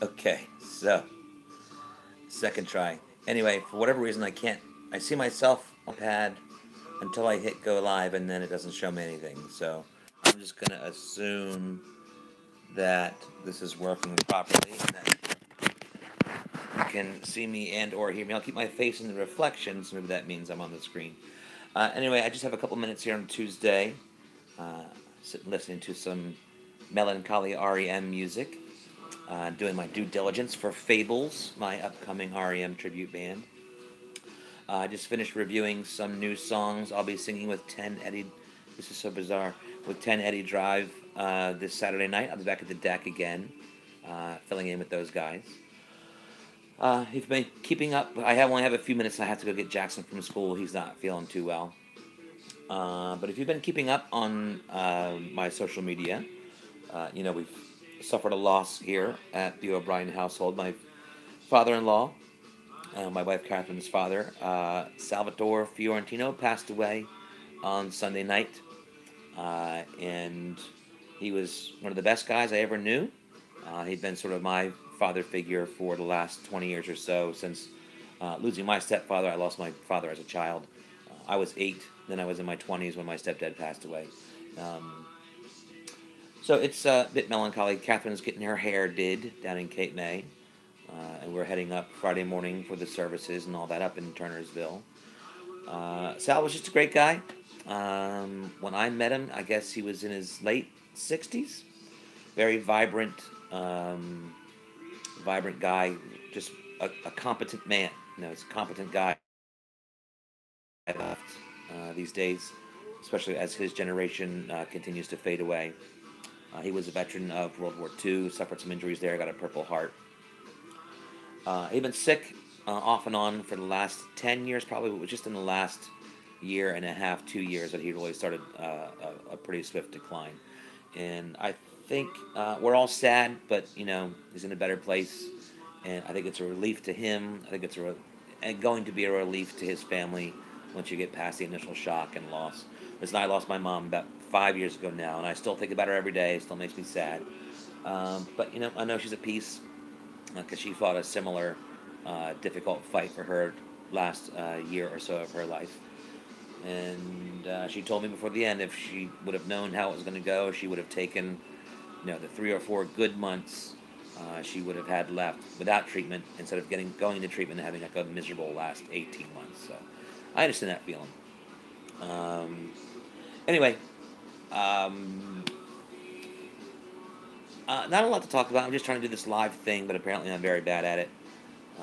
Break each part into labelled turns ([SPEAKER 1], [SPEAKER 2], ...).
[SPEAKER 1] Okay, so second try. Anyway, for whatever reason, I can't. I see myself on the pad until I hit go live, and then it doesn't show me anything. So I'm just gonna assume that this is working properly and that you can see me and or hear me. I'll keep my face in the reflection, so maybe that means I'm on the screen. Anyway, I just have a couple minutes here on Tuesday, uh, sitting listening to some melancholy REM music, doing my due diligence for Fables, my upcoming REM tribute band. I just finished reviewing some new songs. I'll be singing with 10 Eddie. This is so bizarre. With 10 Eddie Drive this Saturday night. I'll be back at the deck again, filling in with those guys. If you've been keeping up, I only have a few minutes. And I have to go get Jackson from school. He's not feeling too well. But if you've been keeping up on my social media, we've suffered a loss here at the O'Brien household. My father-in-law, my wife Catherine's father, Salvatore Fiorentino, passed away on Sunday night, and he was one of the best guys I ever knew. He'd been sort of my father figure for the last 20 years or so. Since losing my stepfather, I lost my father as a child. I was 8, then I was in my 20s when my stepdad passed away. Um, so it's a bit melancholy. Catherine's getting her hair did down in Cape May, and we're heading up Friday morning for the services and all that up in Turnersville. Sal was just a great guy. When I met him, I guess he was in his late 60s. Very vibrant, um, vibrant guy, just a competent man. He's a competent guy left these days, especially as his generation continues to fade away. He was a veteran of World War II, suffered some injuries there, got a Purple Heart. He'd been sick off and on for the last 10 years, probably, but it was just in the last year and a half, 2 years that he really started a pretty swift decline. And I think we're all sad, but, he's in a better place. And I think it's a relief to him. I think it's and going to be a relief to his family once you get past the initial shock and loss. Listen, I lost my mom about 5 years ago now, and I still think about her every day. It still makes me sad. But, I know she's at peace because she fought a similar difficult fight for her last year or so of her life. And she told me before the end if she would have known how it was going to go, she would have taken, the 3 or 4 good months she would have had left without treatment instead of going to treatment and having like a miserable last 18 months. So I understand that feeling. Um, anyway, um, not a lot to talk about. I'm just trying to do this live thing, but apparently I'm very bad at it.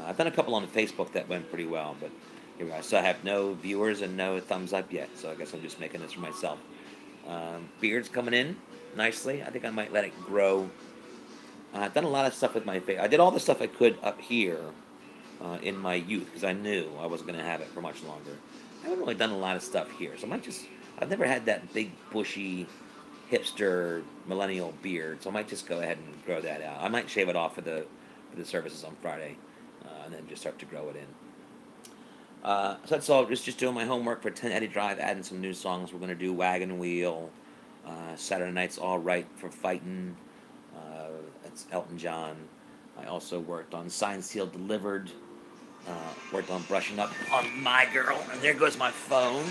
[SPEAKER 1] I've done a couple on Facebook that went pretty well, but here we are. So I have no viewers and no thumbs up yet, so I guess I'm just making this for myself. Beard's coming in nicely. I think I might let it grow. I've done a lot of stuff with my face. I did all the stuff I could up here in my youth because I knew I wasn't going to have it for much longer. I haven't really done a lot of stuff here, so I might just. I've never had that big, bushy, hipster millennial beard, so I might just go ahead and grow that out. I might shave it off for the services on Friday, and then just start to grow it in. So that's all. Just doing my homework for 10 Eddie Drive, adding some new songs. We're gonna do Wagon Wheel. Saturday Night's All Right for Fightin'. That's Elton John. I also worked on Signed, Sealed, Delivered. Worked on Brushing Up on My Girl. And there goes my phone.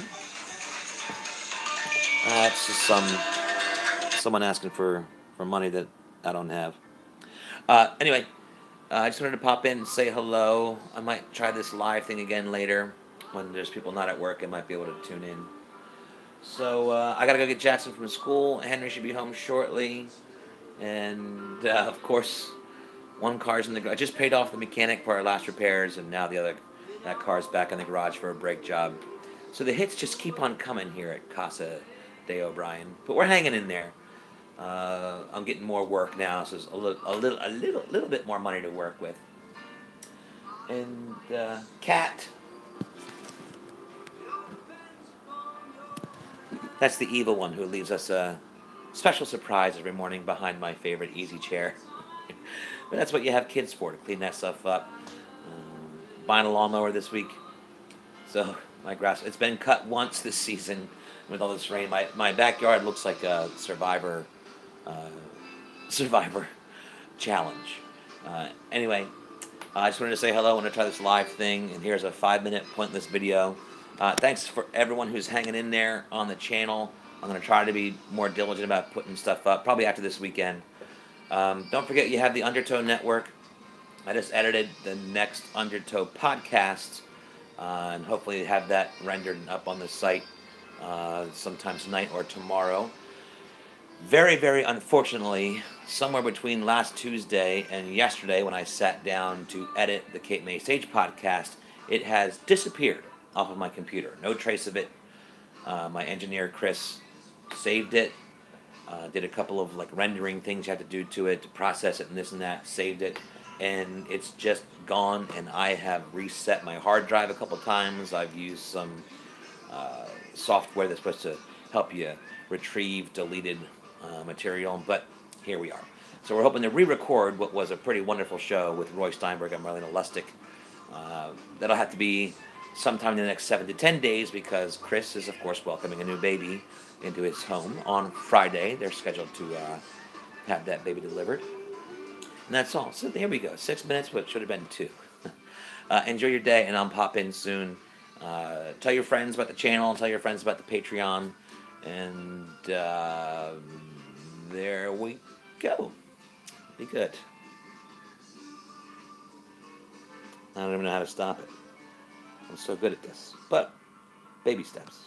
[SPEAKER 1] It's just someone asking for money that I don't have. Anyway, I just wanted to pop in and say hello. I might try this live thing again later when there's people not at work. I might be able to tune in. So I gotta go get Jackson from school. Henry should be home shortly, and of course, one car's in the garage. I just paid off the mechanic for our last repairs, and now that car's back in the garage for a brake job. So the hits just keep on coming here at Casa de O'Brien, but we're hanging in there. I'm getting more work now, so there's a little bit more money to work with. And Cat, that's the evil one who leaves us a special surprise every morning behind my favorite easy chair. But that's what you have kids for, to clean that stuff up. Buying a lawnmower this week, so my grass, it's been cut once this season with all this rain. My backyard looks like a Survivor challenge. Anyway, I just wanted to say hello. I want to try this live thing, and here's a 5-minute pointless video. Thanks for everyone who's hanging in there on the channel. I'm going to try to be more diligent about putting stuff up, probably after this weekend. Don't forget you have the Undertow Network. I just edited the next Undertow podcast, and hopefully have that rendered up on the site sometime tonight or tomorrow. Very, very unfortunately, somewhere between last Tuesday and yesterday, when I sat down to edit the Cape May Sage podcast, it has disappeared off of my computer. No trace of it. My engineer, Chris, saved it, did a couple of rendering things you have to do to it to process it and this and that, saved it, and it's just gone. And I have reset my hard drive a couple times. I've used some software that's supposed to help you retrieve deleted material, but here we are. So we're hoping to re-record what was a pretty wonderful show with Roy Steinberg and Marlena Lustig. That'll have to be sometime in the next 7 to 10 days, because Chris is, of course, welcoming a new baby into his home on Friday. They're scheduled to have that baby delivered. And that's all. So there we go. 6 minutes, but should have been 2. Enjoy your day, and I'll pop in soon. Tell your friends about the channel. Tell your friends about the Patreon. And there we go. Be good. I don't even know how to stop it. I'm so good at this. But baby steps.